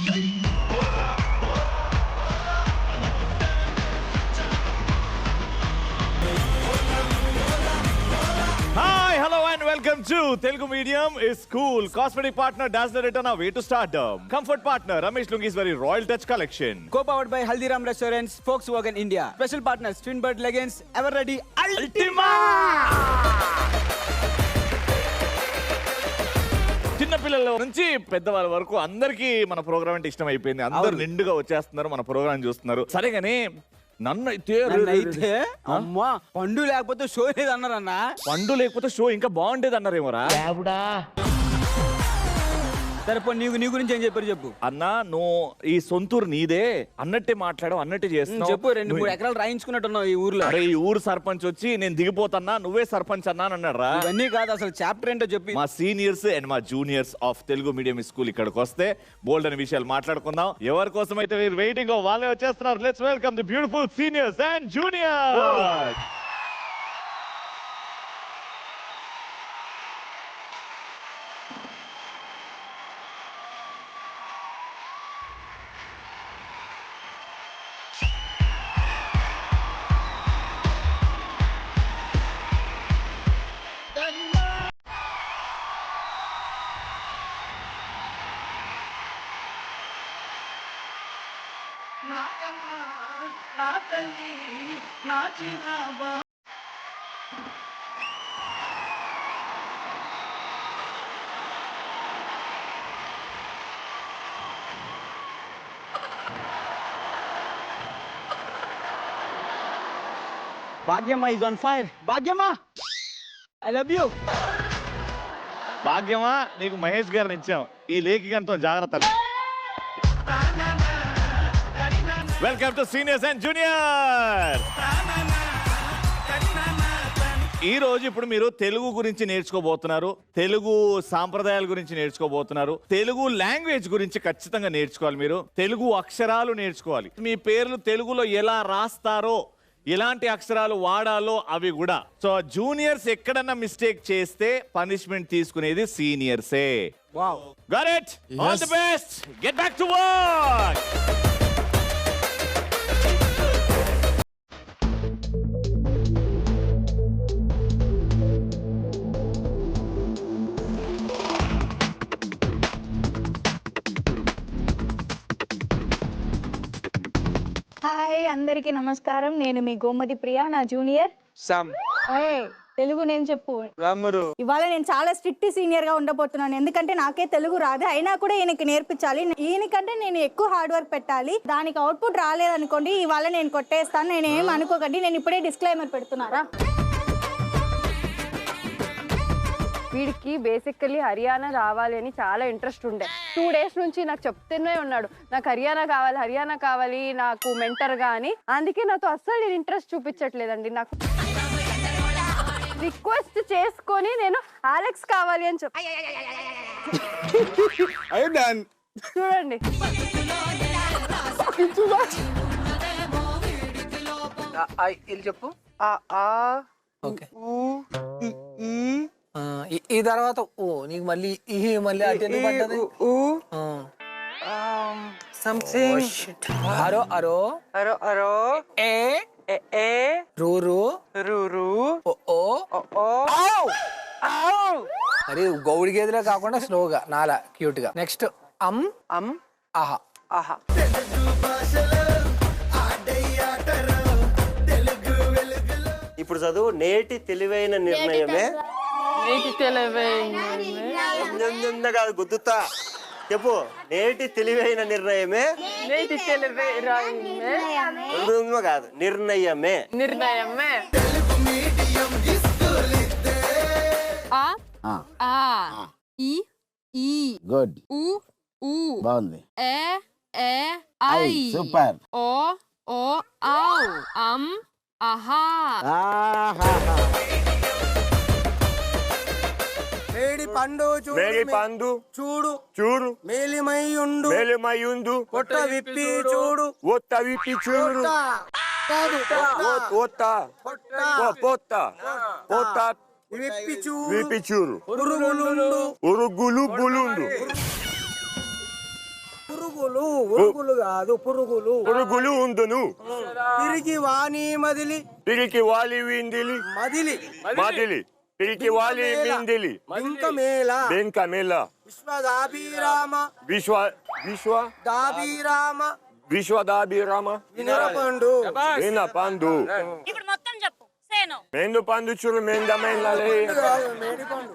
Hi, hello and welcome to Telugu Medium is Cool. Cosmetic partner Dazzler Return our way to stardom. Comfort partner Ramesh Lungi's very Royal Touch collection. Co-powered by Haldiram Restaurants, Volkswagen India. Special partners Twinbird Leggings, Ever Ready Ultima. చిన్న పిల్లల నుంచి పెద్దవాళ్ళ వరకు అందరికీ మన programme అంటే ఇష్టం అయిపోయింది. అందరూ నిండుగా వచ్చేస్తున్నారు, మన ప్రోగ్రామ్ చూస్తున్నారు. సరేగానే నన్ను అయితే అమ్మా పండు లేకపోతే షో లేదు అన్నారన్నా. పండు లేకపోతే షో ఇంకా బాగుండేది అన్నారేమోరా. సరే నీ గురించి ఏం చెప్పారు చెప్పు. అన్నా నువ్వు ఈ సొంతూరు నీదే అన్నట్టే మాట్లాడవు, అన్నట్టే చేస్తున్నావు. చెప్పు. 2-3 ఎకరాలు రాయించుకున్నట్టున్నావు ఈ ఊర్లో. అరే ఈ ఊరు సర్పంచ్ వచ్చి నేను దిగిపోతున్నా, నువ్వే సర్పంచ్ అన్నా అని అన్నాడు రా. ఇవన్నీ కాదు, అసలు చాప్టర్ ఏంటో చెప్పి. మా సీనియర్స్ అండ్ మా juniors of Telugu medium school ఇక్కడికి వస్తే బోల్డ్ అనే విషయాలు మాట్లాడుకుందాం. ఎవరి కోసం అయితే మీరు వెయిటింగ్ వాళ్ళే వచ్చేస్తున్నారు. Let's welcome the beautiful seniors and juniors. Bhagyamma is on fire. Bhagyamma I love you. భాగ్యమా నీకు మహేష్ గారిని ఇచ్చాం, ఈ లేఖికంతో జాగ్రత్త. Welcome to seniors and juniors. ఈ రోజు ఇప్పుడు మీరు తెలుగు గురించి నేర్చుకోబోతున్నారు, తెలుగు సాంప్రదాయాల గురించి నేర్చుకోబోతున్నారు, తెలుగు లాంగ్వేజ్ గురించి ఖచ్చితంగా నేర్చుకోవాలి. మీరు తెలుగు అక్షరాలు నేర్చుకోవాలి. మీ పేర్లు తెలుగులో ఎలా రాస్తారో, ఎలాంటి అక్షరాలు వాడాలో అవి కూడా. సో జూనియర్స్ ఎక్కడన్నా మిస్టేక్ చేస్తే పనిష్మెంట్ తీసుకునేది సీనియర్సే. Wow. Got it? Yes. All the best. Get back to work. Hi అందరికీ నమస్కారం. నేను మీ గోమతి ప్రియా, నా జూనియర్. తెలుగు నేను చెప్పు. ఇవాళ నేను చాలా స్ట్రిక్ట్ సీనియర్ గా ఉండబోతున్నాను, ఎందుకంటే నాకే తెలుగు రాదు. అయినా కూడా ఈయనకి నేర్పించాలి. ఈయనకంటే నేను ఎక్కువ హార్డ్ వర్క్ పెట్టాలి. దానికి అవుట్పుట్ రాలేదనుకోండి ఇవాళ నేను కొట్టేస్తాను. నేను ఏం అనుకోకండి, నేను ఇప్పుడే డిస్క్లైమర్ పెడుతున్నారా. వీడికి బేసికల్లీ హర్యానా రావాలి అని చాలా ఇంట్రెస్ట్ ఉండే. 2 days నుంచి నాకు చెప్తూనే ఉన్నాడు, నాకు హర్యానా కావాలి, నాకు మెంటర్గా అని. అందుకే నాతో అస్సలు నేను ఇంట్రెస్ట్ చూపించట్లేదండి. నాకు రిక్వెస్ట్ చేసుకొని నేను అలెక్స్ కావాలి అని చూడండి. చెప్పు. ఈ తర్వాత ఓ నీకు మళ్ళీ మళ్ళీ సంథింగ్ అరో అరో అరో అరో ఏ ఏ రూ రూ రూ రూ ఓ ఓ అరే గౌడి గేదెలా కాకుండా స్లోగా నాలా క్యూట్ గా. నెక్స్ట్ అమ్ అమ్ ఆహా ఆహా. ఇప్పుడు చదువు. నేటి తెలివైన నిర్ణయమే. కాదు గుద్దుతా చెప్పు. నేటి తెలివైన నిర్ణయమే. కాదు నిర్ణయమే. గుడ్. బాగుంది. సూపర్. మేడి పండు చూడు చూడు మేలిమయ్యుండు పొట్ట విప్పి చూడు విప్పి చూడు ఉరుగులు బులుండు కాదు ఉరుగులు కాదు పురుగులు. పురుగులు ఉందును తిరిగి వాణి మదిలి పిరికి వాలి విందిలి మదిలి మదిలి పిరికి వాలి విందిలి బింకమేళ బెంకమేళ విశ్వదాభిరామ విశ్వ విశ్వ దాభిరామ విశ్వదాభిరామ వినరపండు వినపండు ఇప్పుడు మొత్తం చెప్పు సేను మెందు పండు చూడు మెందమైనలే మేడి పండు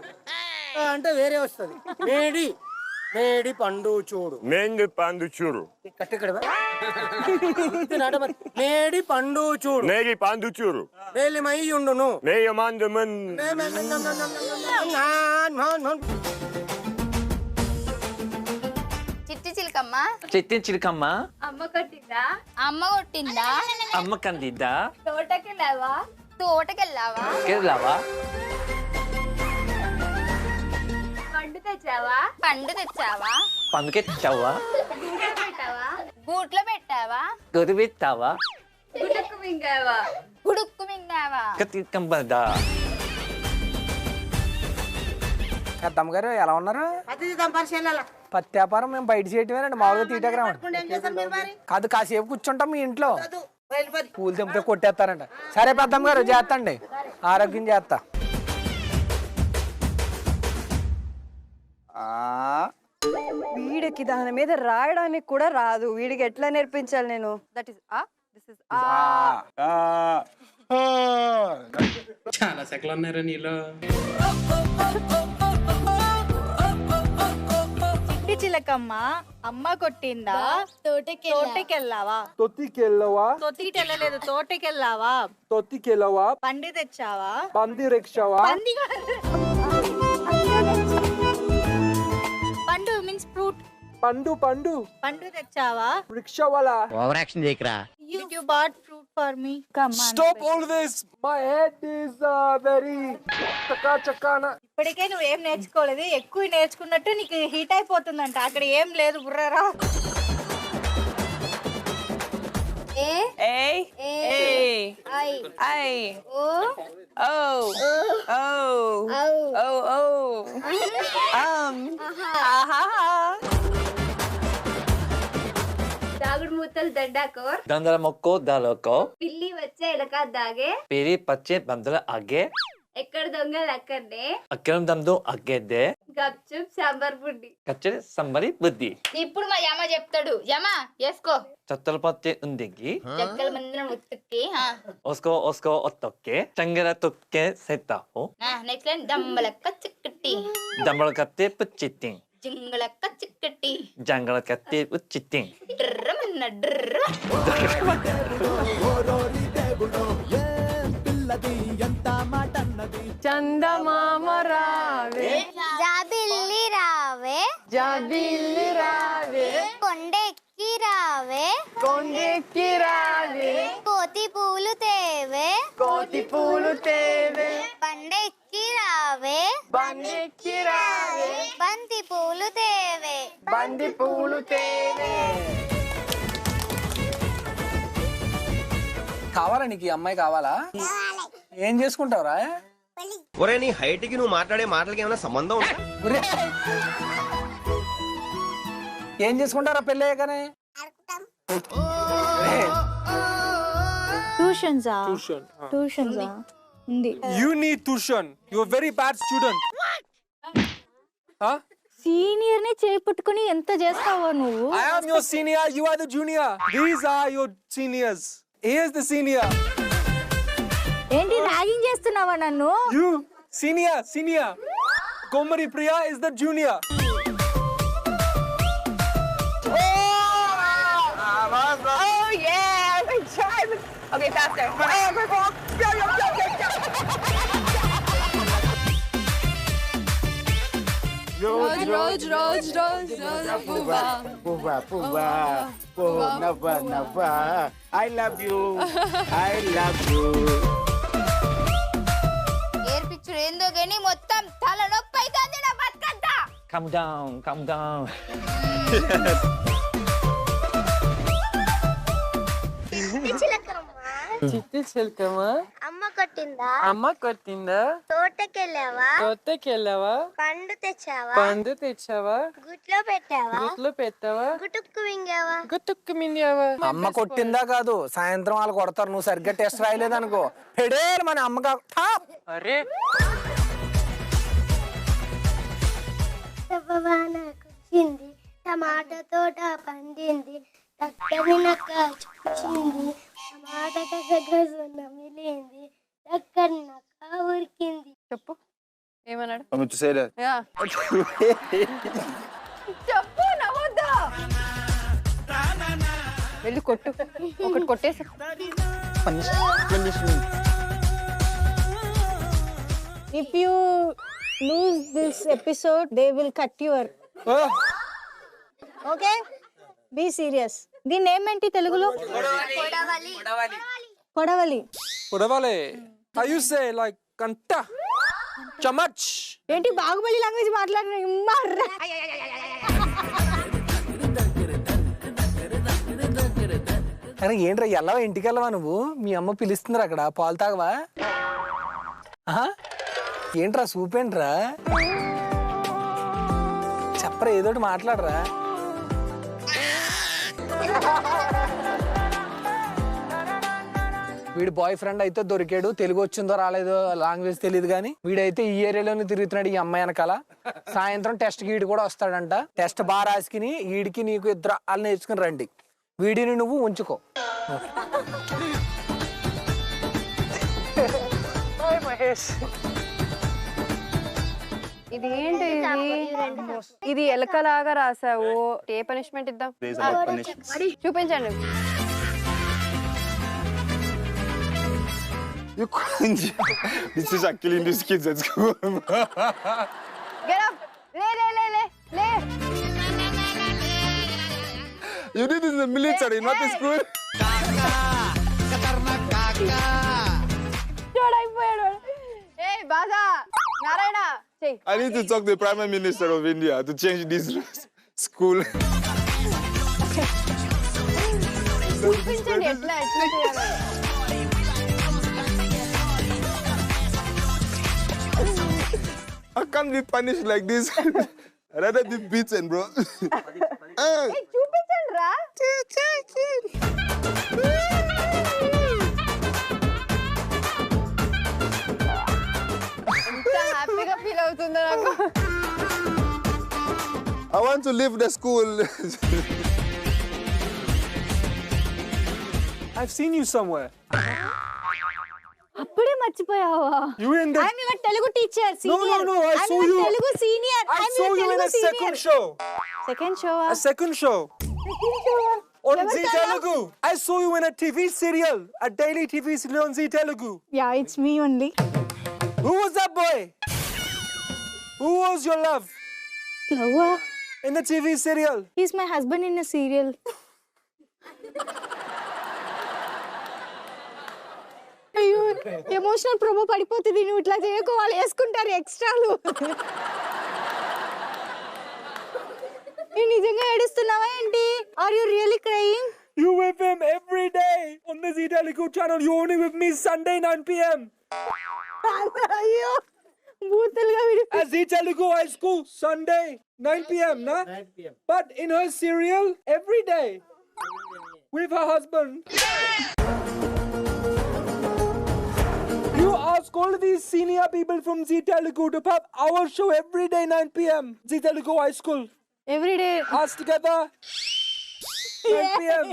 అంటే వేరే వస్తుంది. మేడి మేడి పండు చూడు. మెందు పండు చూడు కట్టిక్కడ మేడి పండు చూడు. మేగి పండు చూడు మేలిమై ఉండును. మేయ మందు చిట్టి చిలకమ్మ చిట్టి చిలకమ్మ అమ్మ కొట్టిందా? అమ్మ కొట్టిందా? అమ్మ కందిద్దా తోటకెళ్ళావా? తోటకెళ్ళావా? కేరళవా పండు తెచ్చావా? పండు తెచ్చావా? పందుకే చవ్వా పెట్టావా? గూట్లో పెట్టావా? గొరిబెత్తావా గుడ్డకు మింగావా? గుడుక్కు మింగావా? కతికంబదా పెద్దమ్మ గారు ఎలా ఉన్నారు? పత్తి వ్యాపారం మేము బయట చేయటమేనండి, మామూలుగా తీయటానికి రావండి. కాదు కాసేపు కూర్చుంటాం మీ ఇంట్లో, పూలు తెంపితే కొట్టేస్తారంట. సరే పెద్దమ్మ గారు చేస్తండి, ఆరోగ్యం చేస్తా. వీడికి దాని మీద రాయడానికి కూడా రాదు. వీడికి ఎట్లా నేర్పించాలి నేను? దట్ ఇస్ దిస్ ఇస్ చాలా సెకలు ఉన్నారా నీలో? చిట్టి చిలకమ్మ అమ్మ కొట్టిందా? తోటకెళ్ళావా? తొత్తికెళ్ళవా? తొత్తికి వెళ్ళలేదు, తోటకెళ్ళావా? తొత్తికెళ్ళవా? పండి తెచ్చావా? పంది రిక్షావా? పండు మీన్స్ ఫ్రూట్. పండు పండు పండు తెచ్చావా? రిక్షా వాళ్ళ. ఓవర్ యాక్షన్ చేయకరా. You bought fruit for me. Come on. Stop all this. My head is very చక్కాన. ఇప్పటికే నువ్వు ఏం నేర్చుకోలేదు, ఎక్కువ నేర్చుకున్నట్టు నీకు హీట్ అయిపోతుందంట. అక్కడ ఏం లేదు బుర్రరా. ఏ ఏ ఏ ఐ ఐ ఓ ఓ ఓ ఔ ఓ ఓ ఆహా దాగుడు మూతలు దండాకోర్ దందల మొక్కో దాలకో పిల్లి వచ్చే ఎలక దాగే పేరి పచ్చే బందల అగ్గే ఎక్కడ దొంగలు అక్కడనే అక్కడం దందో అగ్గేద్దే గప్చుప్ సాంబార్ బుడ్డి కచ్చడి సంబరి బుద్ధి. ఇప్పుడు మా యమ చెప్తాడు. యమ వేసుకో. చత్తల పచ్చే ఉందికి చెక్కల మందిరం ఉత్తుక్కి. ఓస్కో ఓస్కో ఒత్తొక్కే చంగర తొక్కే సెత్తాహో నెక్స్ట్ లైన్ దమ్మలక్క చిక్కటి దంబల కత్తే పుచ్చిత్తి జింగలక్క చిక్కటి జంగల కత్తే పుచ్చిత్తి డ్రర్ర మన్న డ్రర్ర. చందమామ రావే జాబిల్లి రావే జాబిల్లి రావే కొండెక్కి రావే కొండెక్కి రావే కోతి పూలు తేవే కోతి పూలు తేవే బండెక్కి రావే బండెక్కి రావే బంతి పూలు తేవే బండి పూలు తేవే. కావాలా నీకు ఈ అమ్మాయి కావాలా? ఏం చేసుకుంటావురా? ఒరే నీ హైట్ కి నువ్వు మాట్లాడే మాటలకి ఏమైనా సంబంధం ఉందా? ఒరే, ఏం చేసుకుంటారా పెళ్ళి అయ్యాకనే? ట్యూషన్సా? ట్యూషన్సా ఉంది. You need tuition. You are very bad student. Senior ని చేపట్టుకుని ఎంత చేస్తావో నువ్వు? I am your senior. You are the junior. These are your seniors. He is the senior. ఏంటి ర్యాగింగ్ చేస్తున్నావా నన్ను? You senior. Gomari Priya is the junior. Oh yeah, good job. Okay, faster. Rose rose rose rose rose పువ్వా పువ్వా పువ్వా పువ్వా నవ్వా నవ్వా I love you. ఏర్పిచ్చుడు ఏందో గాని మొత్తం తల నొప్పి అవుతుంది నా బతుకంతా. Calm down. చిట్టి చిలకమ్మ అమ్మ కొట్టిందా? అమ్మ కొట్టిందా? తోటకెళ్ళావా? తోటకెళ్ళావా? పండు తెచ్చావా? పండు తెచ్చావా? గుట్లో పెట్టావా? గుట్లో పెట్టావా? గుటుక్కు మింగావా? గుట్టుకు మింగావా? అమ్మ కొట్టిందా కాదు, సాయంత్రం వాళ్ళు కొడతారు. నువ్వు సరిగ్గా టెస్ట్ రాయలేదనుకో పెడేరు మన అమ్మగా. అరే వాన కుచ్చింది, టమాటా తోట పండింది, చక్కని నక్క చూసింది, టమాటా కసగసు నమిలింది, చక్కని నక్క ఉరికింది. చెప్పు ఏమన్నాడు? I'm yeah. చెప్పు నవ్వొద్దు. వెళ్ళి కొట్టు, ఒకటి కొట్టేసి. If you lose this episode, they will cut your. Okay? Be serious. దీని నేమ్ ఏంటి తెలుగులో? కొడవలి. కొడవలే. How you say like కంట చమచ్? ఏంటి బాహుబలి లాంగ్వేజ్ మాట్లాడిన? అరే ఏంట్రా వెళ్ళవా, ఇంటికి వెళ్ళవా నువ్వు? మీ అమ్మ పిలుస్తుందిరా అక్కడ, పాలు తాగవా? ఏంట్రా సూపేంట్రా? చెప్పరా ఏదోటి మాట్లాడరా. వీడి బాయ్ ఫ్రెండ్ అయితే దొరికాడు, తెలుగు వచ్చిందో రాలేదో లాంగ్వేజ్ తెలియదు కానీ వీడైతే ఈ ఏరియాలోనే తిరుగుతున్నాడు ఈ అమ్మాయి వెనకాల. సాయంత్రం టెస్ట్ కి వీడు కూడా వస్తాడంట. టెస్ట్ బాగా రాసుకుని వీడికి నీకు ఇద్దరు వాళ్ళు నేర్చుకుని రండి. వీడిని నువ్వు ఉంచుకో. ఇది ఏంటి ఇది ఎలకలాగా రాసావు. ఏ పనిష్మెంట్ ఇద్దాం? చూపించండి. This is killing these kids at school. Get up. లే. You did this in the military, not in school. చూడైపోయాడు. ఏయ్ బాజా నారాయణ చెయ్. I need to talk to the Prime Minister of India to change this school. చూపించండి ఎట్లా చేయాలి. I can't be punished like this. I'd rather be beaten, bro. చూపించండి రా. ఎంత హ్యాపీగా feel అవుతుందో నాకు. I want to leave the school. I've seen you somewhere. అప్పుడే మర్చిపోయావా? You in the I'm your Telugu teacher, senior. No, I saw you. Telugu senior. I I'm saw your you in Telugu a second senior. show. Second show. A second show. On Never Zee tell us. Telugu. I saw you in a TV serial, a daily TV serial on Zee Telugu. Yeah, it's me only. Who was that boy? Who was your love Slower. in the TV serial? He's my husband in a serial. అయ్యో emotional promo పడిపోతుంది. నువ్వు ఇట్లా చేయకు, వాళ్ళు వేసుకుంటారు ఎక్స్ట్రాలు. నిజంగా ఏడుస్తున్నావా ఏంటి? Are you really crying? You with him every day on the Zee Telugu channel. You only with me Sunday 9 p.m. అయ్యో బూతులుగా విడిపి. At Zee Telugu High School Sunday 9 p.m. Na? 9 p.m. But in her serial every day with her husband. You ask all these senior people from Zee Telugu to have our show every day 9 p.m. Zee Telugu High School. Every day Us together 9 p.m.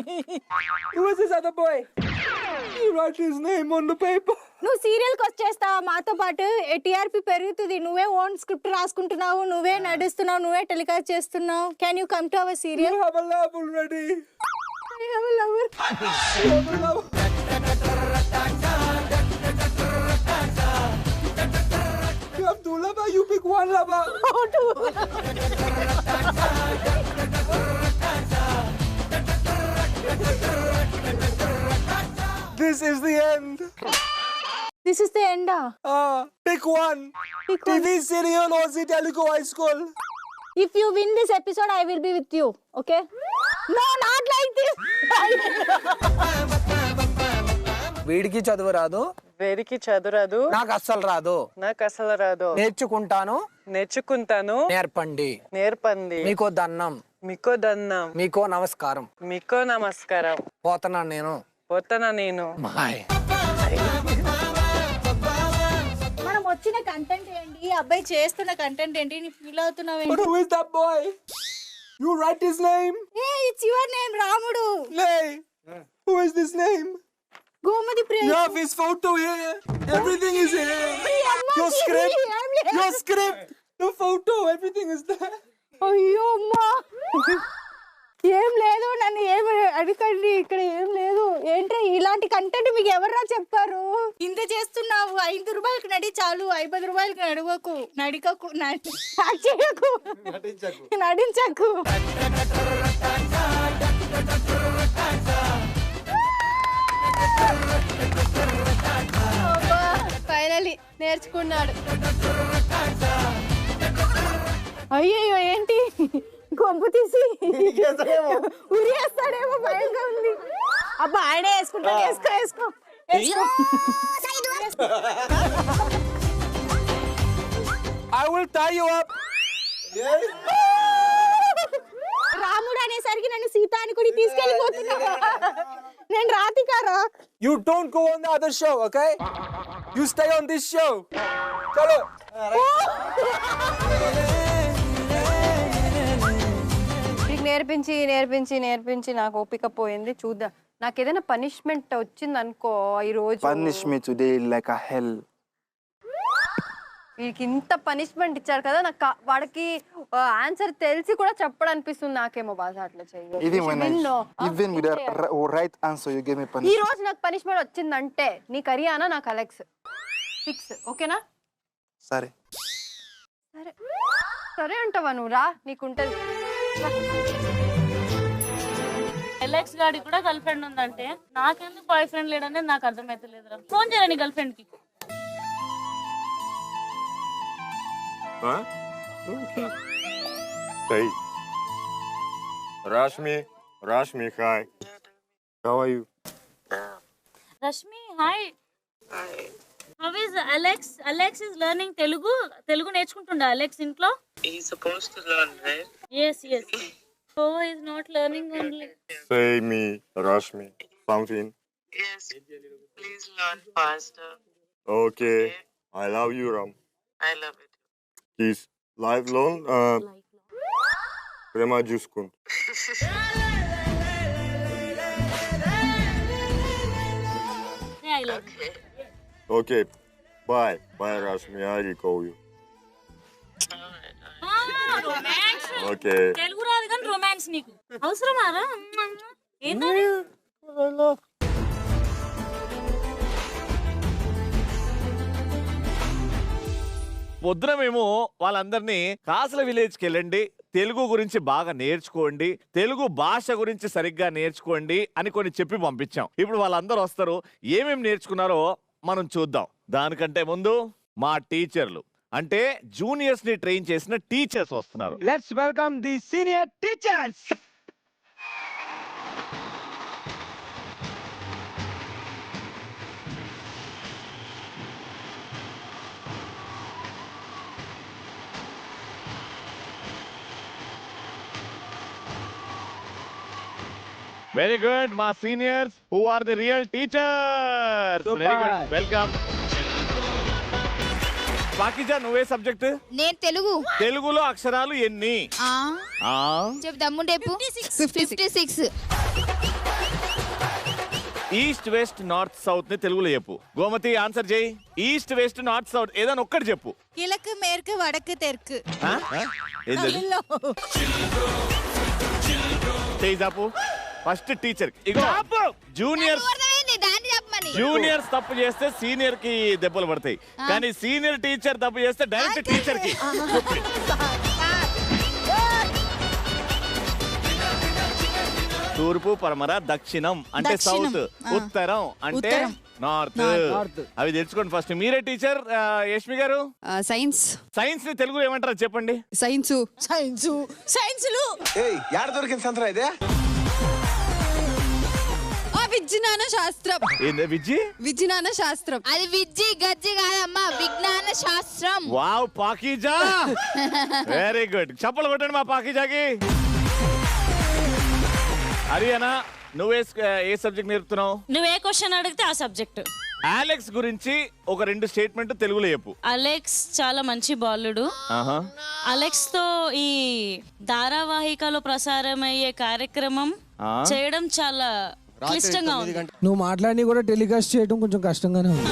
Who is this other boy? He wrote his name on the paper. నువ్వు serial కి వచ్చేస్తావా మాతో పాటు? TRP పెరుగుతుంది. నువ్వే own script రాసుకుంటున్నావు, నువ్వే నడుస్తున్నావు, నువ్వే telecast చేస్తున్నావు. Can you come to our serial? You have a love already. I have a lover. You have a love. You have two lover. You pick one lover. This is the end. This is the end. Pick one. Pick one. TV serial or Zee Telugu High School. If you win this episode, I will be with you. Okay? No, not like this. వీడికి చదువు రాదు, వేడికి చదురాదు, నాకు అస్సలు రాదు, నాకు అసలు రాదు, నేర్చుకుంటాను, నేర్చుకుంటాను, నేర్పండి, నేర్పండి, మీకో దన్నం, మీకో దన్నం, మీకో నమస్కారం, మీకో నమస్కారం, పోతున్నాను నేను. పోతానా నేను. బాయ్. మనం వచ్చిన కంటెంట్ ఏంటి, ఈ అబ్బాయి చేస్తున్న కంటెంట్ ఏంటి, నీ ఫీల్ అవుతున్నావు ఏంటి? Who is that boy? You write his name? ఏ ఇట్స్ యువర్ నేమ్ రాముడు. Nay. Who is this name? Gomathi Priya. You have his photo here. Everything is here. Your script. Your script. The photo. Everything is there. అయ్యో అమ్మా, ఏం లేదు, నన్ను ఏం అడగండి, ఇక్కడ ఏం లేదు. ఏంటి ఇలాంటి కంటెంట్ మీకు ఎవరా చెప్పారు? ఇంత చేస్తున్నావు, 5 రూపాయలకి నడి చాలు, 50 రూపాయలకి నడవకు, నడికకు, చేయకు, నడించకు. ఫైనలీ నేర్చుకున్నాడు. అయ్యయ్యో ఏంటి గొంపు తీసి ఉరియేస్తాడేమో భయంగా ఉంది. అబ్బా ఆయనే వేసుకుంటాడు, వేసుకో వేసుకో వేసుకో. I will tie you up. రాముడు అనేసరికి నన్ను సీత అని కూడా తీసుకెళ్ళిపోతున్నావా? నేను రాధికారా? You don't go on the other show, okay? You stay on this show. Chalo. నీకు నేర్పించి నేర్పించి నేర్పించి నాకు ఓపిక పోయింది. చూద్దాం, నాకు ఏదైనా పనిష్మెంట్ వచ్చింది అనుకో ఈ రోజు. Punish me today like a hell. వీడికి ఇంత పనిష్మెంట్ ఇచ్చారు కదా, నాకు వాడికి ఆన్సర్ తెలిసి కూడా చెప్పడనిపిస్తుంది నాకేమో. బాగా అట్లా Even with the right answer, you gave me ఈ punishment. రోజు నాకు పనిష్మెంట్ వచ్చిందంటే నీకు హరియానా, నాకు అలెక్స్ ఫిక్స్. ఓకేనా? Sorry. సరే సరే అంటావా నువ్వు? రా, నీకుంటది. ఎలెక్స్ గాడికి కూడా గర్ల్ ఫ్రెండ్ ఉందంటే నాకెందుకు బాయ్ ఫ్రెండ్ లేడనేది నాకు అర్థమైతలేదురా. ఫోన్ చేయరా గర్ల్ ఫ్రెండ్ కి. Hey. Rashmi, hi. How are you? Rashmi, hi. How is Alex? Alex is learning Telugu. Telugu నేర్చుకుంటుండా Alex ఇంట్లో? He is supposed to learn, right? Yes. So he is not learning only. Say me, Rashmi, something. Yes. Please learn faster. Okay. I love you, Ram. I love it. Kiss. Lifelong. Prema చూసుకుంటు. Yeah, I love you. Okay. Bye, Rashmi. I will call you. Romance. Okay. Telugu రాదు కానీ romance నీకు అవసరమారా? ఏంటది? పొద్దున మేము వాళ్ళందరినీ కాసల విలేజ్కి వెళ్ళండి, తెలుగు గురించి బాగా నేర్చుకోండి, తెలుగు భాష గురించి సరిగ్గా నేర్చుకోండి అని కొన్ని చెప్పి పంపించాం. ఇప్పుడు వాళ్ళందరూ వస్తారు, ఏమేమి నేర్చుకున్నారో మనం చూద్దాం. దానికంటే ముందు మా టీచర్లు అంటే జూనియర్స్ ని ట్రైన్ చేసిన టీచర్స్ వస్తున్నారు. Let's welcome the senior teachers. Very good, మా seniors who are the real teachers. Very good, welcome. Pakeeza, నువ్వే సబ్జెక్ట్? నేను తెలుగు. తెలుగులో అక్షరాలు ఎన్ని? చెప్తాము. 56. ఈస్ట్ వెస్ట్ నార్త్ సౌత్ ని తెలుగులో చెప్పు. గోమతి ఆన్సర్ చేయి. ఈస్ట్ వెస్ట్ నార్త్ సౌత్ ఏదైనా ఒక్కటి చెప్పు. కిழக்கு మేற்கு వడకు తెற்கு. చేయిదాపు. ఫస్ట్ టీచర్ ఇగో జూనియర్స్ తప్పు చేస్తే సీనియర్ కి దెబ్బలు పడతాయి, కానీ సీనియర్ టీచర్ తప్పు చేస్తే డైరెక్ట్ టీచర్ కి. తూర్పు, పడమర, దక్షిణం అంటే సౌత్, ఉత్తరం అంటే నార్త్. అవి తెలుసుకోండి ఫస్ట్. మీరే టీచర్ యష్మి గారు. సైన్స్ ని తెలుగు ఏమంటారు చెప్పండి. దొరికింది సంతరా ఇదే. విజ్ఞాన శాస్త్రం. ఏంది విజ్జి? విజ్ఞాన శాస్త్రం. అది విజ్జి గజ్జి కాదమ్మా, విజ్ఞాన శాస్త్రం. Wow Pakeezah, very good. చప్పలు కొట్టండి మా పాకీజాకి. హరియానా, నువ్వే ఏ సబ్జెక్ట్ నేర్పుతున్నావు? నువ్వు ఏ క్వశ్చన్ అడిగితే ఆ సబ్జెక్ట్. అలెక్స్ గురించి ఒక 2 స్టేట్మెంట్ తెలుగులో చెప్పు. అలెక్స్ చాలా మంచి బాలుడు. అలెక్స్ తో ఈ ధారావాహికలో ప్రసారమయ్యే కార్యక్రమం చేయడం చాలా క్లిష్టంగా ఉంది. నువ్వు మాట్లాడి కూడా టెలికాస్ట్ చేయడం కొంచెం కష్టంగానే ఉంది.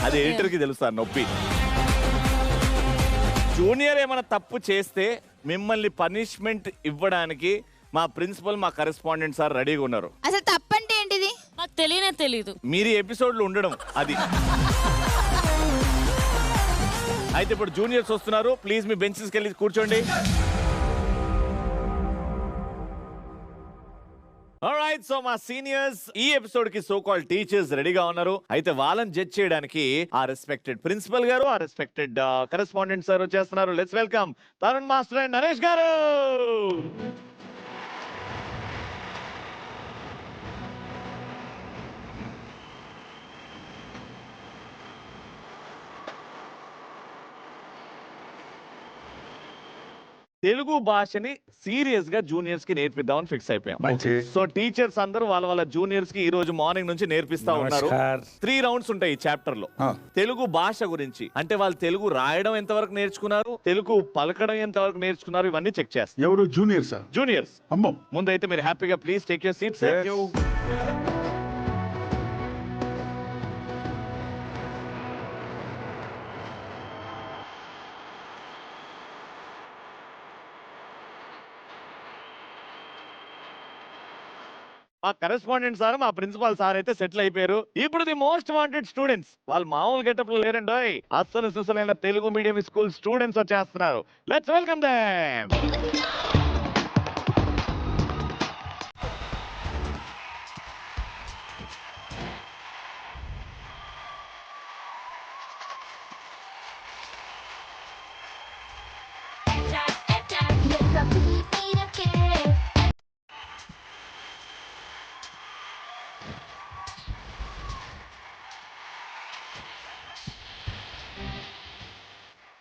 అది ఎడిటర్ కి తెలుసా నొప్పి. జూనియర్ ఏమైనా తప్పు చేస్తే మిమ్మల్ని పనిష్మెంట్ ఇవ్వడానికి మా ప్రిన్సిపల్, మా కరెస్పాండెంట్ సార్ రెడీగా ఉన్నారు. అసలు తప్పంటే ఏంటిది? మాకు తెలియదు. మీరు ఎపిసోడ్లు ఉండడం అది. అయితే ఇప్పుడు జూనియర్స్ వస్తున్నారు, ప్లీజ్ మీ బెంచెస్కి వెళ్ళి కూర్చోండి. ఆల్రైట్, సో మా సీనియర్స్ ఈ ఎపిసోడ్ కి సో కాల్డ్ టీచర్స్ రెడీగా ఉన్నారు. అయితే వాళ్ళని జడ్జ్ చేయడానికి ఆ రెస్పెక్టెడ్ ప్రిన్సిపల్ గారు, ఆ రెస్పెక్టెడ్ కరెస్పాండెంట్ సార్ వచ్చేస్తున్నారు. Let's welcome Tarun master and Naresh గారు. తెలుగు భాషని సీరియస్ గా జూనియర్స్ కి నేర్పిద్దామని ఫిక్స్ అయిపోయాం. సో టీచర్స్ అందరూ వాళ్ళ జూనియర్స్ కి ఈ రోజు మార్నింగ్ నుంచి నేర్పిస్తా ఉన్నారు. 3 రౌండ్స్ ఉంటాయి ఈ చాప్టర్ లో. తెలుగు భాష గురించి, అంటే వాళ్ళు తెలుగు రాయడం ఎంతవరకు నేర్చుకున్నారు, తెలుగు పలకడం ఎంతవరకు నేర్చుకున్నారు, ఇవన్నీ చెక్ చేస్తారు. ఎవరు? జూనియర్స్. జూనియర్స్. అమ్మో, ముందైతే మీరు హ్యాపీగా ప్లీజ్ టేక్ యువర్ సీట్స్. మా కరెస్పాండెంట్ సార్, మా ప్రిన్సిపాల్ సార్ అయితే సెటిల్ అయిపోయారు. ఇప్పుడు ది మోస్ట్ వాంటెడ్ స్టూడెంట్స్, వాళ్ళు మామూలు గెటప్ లో లేరండి. అస్సలు సుసలైన తెలుగు మీడియం స్కూల్ స్టూడెంట్స్ వచ్చేస్తున్నారు. Let's welcome them.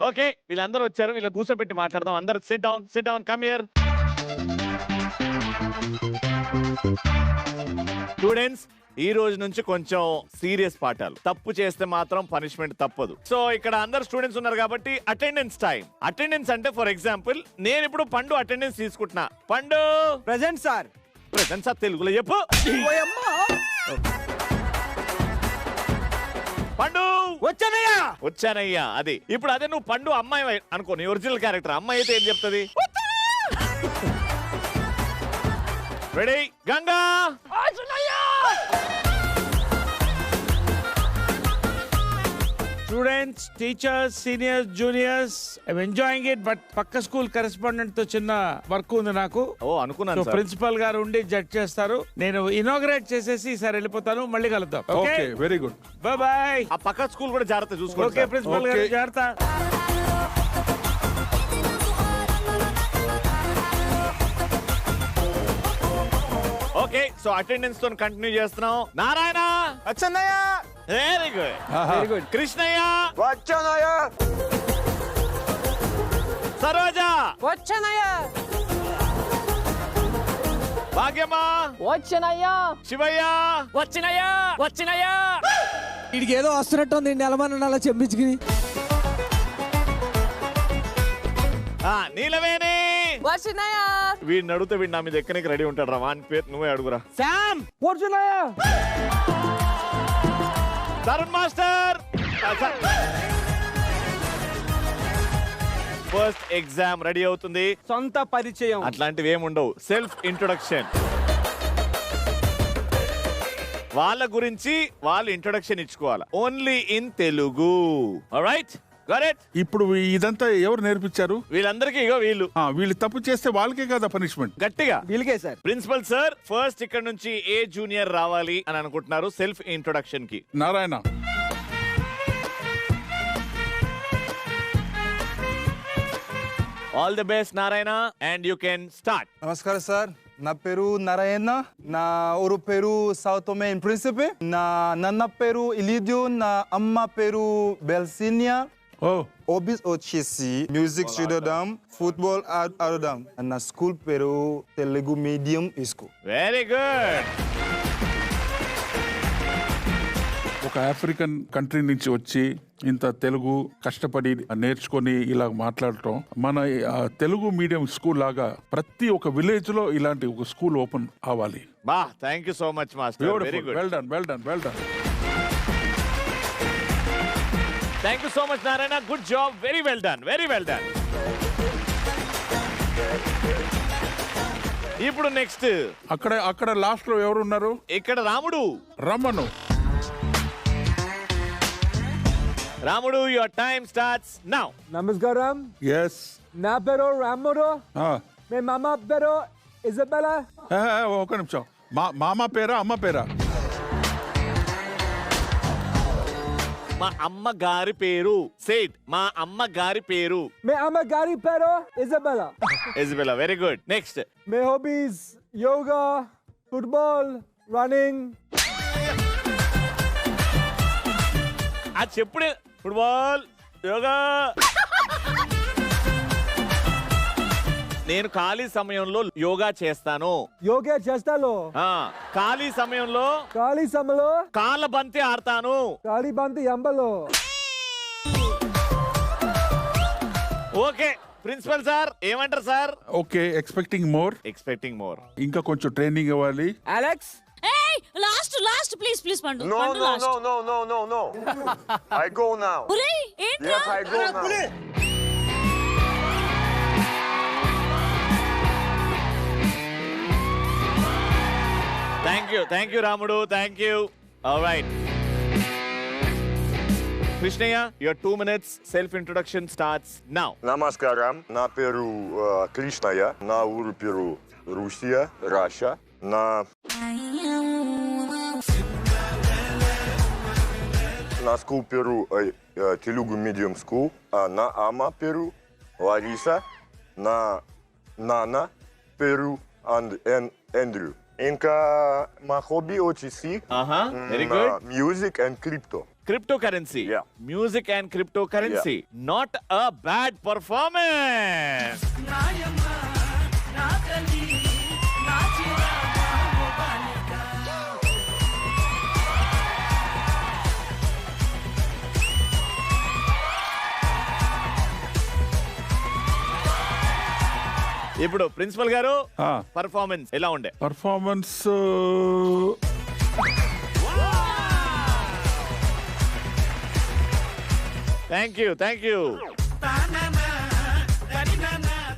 ఓకే, వీళ్ళందరూ వచ్చారు, వీళ్ళ కూర్చోబెట్టి మాట్లాడదాం. అందరూ SIT down, come here. Students, ఈ రోజు నుంచి కొంచెం సీరియస్ పాఠాలు. తప్పు చేస్తే మాత్రం పనిష్మెంట్ తప్పదు. సో ఇక్కడ అందరు స్టూడెంట్స్ ఉన్నారు కాబట్టి అటెండెన్స్ టైం. అటెండెన్స్ అంటే ఫర్ ఎగ్జాంపుల్ నేను ఇప్పుడు పండు అటెండెన్స్ తీసుకుంటున్నా. పండు ప్రెజెంట్ సార్. ప్రెజెంట్ సార్ తెలుగులో చెప్పు. పండు వచ్చానయ్యా. అది ఇప్పుడు అదే నువ్వు పండు అమ్మాయి అనుకో, నీ ఒరిజినల్ క్యారెక్టర్ అమ్మాయి అయితే ఏం చెప్తుంది? Ready? Ganga. Students, teachers, seniors, juniors, I enjoying it. But పక్క స్కూల్ కరెస్పాండెంట్ తో చిన్న వర్క్ ఉంది నాకు. అనుకున్నాను. ప్రిన్సిపల్ గారు ఉండి జడ్జ్ చేస్తారు. నేను ఇనాగ్రేట్ చేసేసి ఈసారి వెళ్ళిపోతాను. మళ్ళీ కలుద్దాం. Okay, very good, by by. ఆ పక్క స్కూల్ కూడా జాగ్రత్త చూసుకోండి. ఓకే ప్రిన్సిపల్ గారు, జాగ్రత్త. ఓకే, సో అటెండెన్స్ తో కంటిన్యూ చేస్తున్నాం. నారాయణ వచ్చన్నయ్య. Very good. కృష్ణయ్య వచ్చన్నయ్య. సరోజ వచ్చనయ్య. భాగ్యమా వచ్చనయ్యా. శివయ్య వచ్చినయ్యా. వీడికి ఏదో వస్తున్నట్టు ఉంది, నెలమన్న అలా చెప్పించుకుని. నీలవేణి వచ్చినయ్యా. వీడిని అడిగితే వీడు నా మీద ఎక్కడికి రెడీ ఉంటాడు రా. వాని పేరు నువ్వే అడుగురా. శామ్. వచ్చినయ్యా. Tarun master. First exam ready అవుతుంది. సొంత పరిచయం అట్లాంటివి ఏముండవు. Self introduction. వాళ్ళ గురించి వాళ్ళు ఇంట్రొడక్షన్ ఇచ్చుకోవాలి. Only in Telugu. Alright, got it. ఇప్పుడు ఇదంతా ఎవరు నేర్పించారు? వీళ్ళందరికీ ఇగో వీళ్ళు. వీళ్ళు తప్పు చేస్తే వాళ్ళకే కదా పనిష్మెంట్? గట్టిగా వీళ్ళకే సార్. ప్రిన్సిపల్ సార్, ఫస్ట్ ఇక్కడ నుంచి ఏ జూనియర్ రావాలి అని అనుకుంటున్నారు సెల్ఫ్ ఇంట్రొడక్షన్ కి? Narayana. All the best Narayana, and you can start. నమస్కారం sir, Na Peru Narayana, na uru Peru Sao Tome and Principe, na nana Peru Ilidio, na amma Peru Belsinia. Oh. Hobbies ochisi, music studodam, football adodam, and na school Peru Telugu medium school. Very good. ఒక African country నుంచి వచ్చి ఇంత తెలుగు కష్టపడి నేర్చుకొని ఇలా మాట్లాడటం, మన Telugu medium school లాగా ప్రతి ఒక్క విలేజ్ లో ఇలాంటి ఒక స్కూల్ ఓపెన్ అవ్వాలి. బా, thank you so much master. Very good. Well done, well done, well done. Thank you so much Narayana. Good job. Very well done, very well done. ఇప్పుడు నెక్స్ట్ అక్కడ లాస్ట్ లో ఎవరు ఉన్నారు? ఇక్కడ రాముడు. రమ్మను. రాముడు, యువర్ టైం స్టార్ట్స్ నౌ. నమస్కారం. ఎస్. నా పేరు రాముడు. మీ మామ పేరు ఇజబెలా. ఒక నిమిషం. మామ పేరా అమ్మ పేరా? మా అమ్మగారి పేరు. సేట్ మా అమ్మగారి పేరు. మీ అమ్మగారి పేరు ఇజబెలా. ఇజబెలా, వెరీ గుడ్. నెక్స్ట్. మీ హాబీస్ యోగా, ఫుట్బాల్, రన్నింగ్. అది చెప్పుడే. ఫుట్బాల్, యోగా. నేను ఖాళీ సమయంలో యోగా చేస్తాను. యోగా చేస్తాను. ఖాళీ సమయంలో కాళ్ళ బంతి ఆడతాను. కాళీ బంతి ఎంబలో. ఓకే ప్రిన్సిపల్ సార్, ఏమంటారు సార్? Okay, expecting more. ఇంకా కొంచెం ట్రైనింగ్ ఇవ్వాలి. Alex. Hey, last, please, Pandu. No. I go now. Puri, ఏంట్రా? Yes, I go now. Thank you Ramudu. Thank you. All right. Krishnayya, your 2 minutes self introduction starts now. Namaskaram. Na Peru Krishnaya. Na uru Peru Russia, Russia. Na school Peru Telugu medium school. Na ama Peru Larissa. Na Nana Peru and Andrew. Inka my hobby ochisi. Very good. Music and crypto. Cryptocurrency. Yeah. Music and cryptocurrency. Yeah. Not a bad performance. ఇప్పుడు principal గారు, performance ఎలా ఉండే? Performance thank you.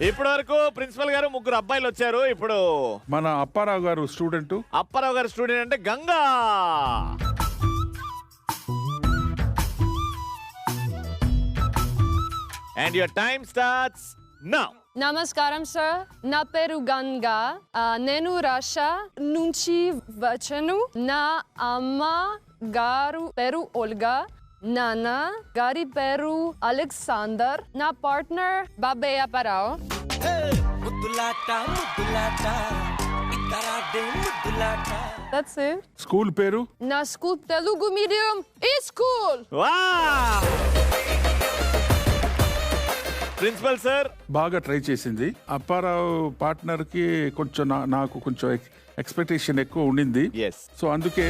ఇప్పటి వరకు principal గారు ముగ్గురు అబ్బాయిలు వచ్చారు. ఇప్పుడు మన అప్పారావు గారు స్టూడెంట్. అప్పారావు గారు స్టూడెంట్ అంటే Ganga. And your time starts now. నమస్కారం సార్, నా పేరు గంగా. నేను రష్యా నుంచి వచ్చాను. నా అమ్మ గారు పేరు ఓల్గా, నాన్న గారి పేరు అలెగ్జాండర్, నా partner Babayya పరావ్. That's it. School పేరు? నా school Telugu medium school. Principal sir బాగా ట్రై చేసింది. అప్పారావు పార్ట్నర్ కి కొంచెం నాకు కొంచెం ఎక్స్పెక్టేషన్ ఎక్కువ ఉండింది. సో అందుకే